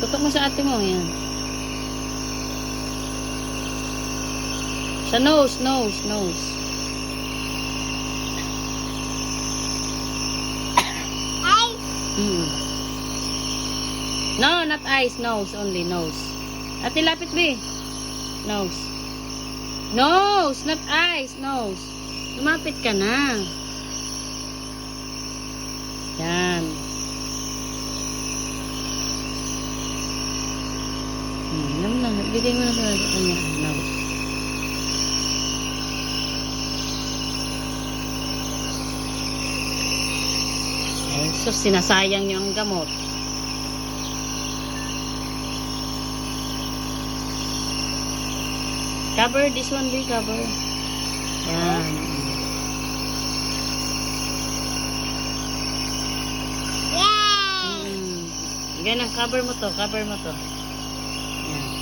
Tutok mo sa ate mo. Yan. Sa nose. Ay! No, not eyes. Nose. Only nose. Ate, lapit, be. Nose. Nose, not eyes. Nose. Lumapit ka na. Yan. Alam na. Bigay mo na sa kanya. Nose. So, sinasayang niyo ang gamot. Cover, this one, be cover. Yan. Yay! Ganun, cover mo to. Yan.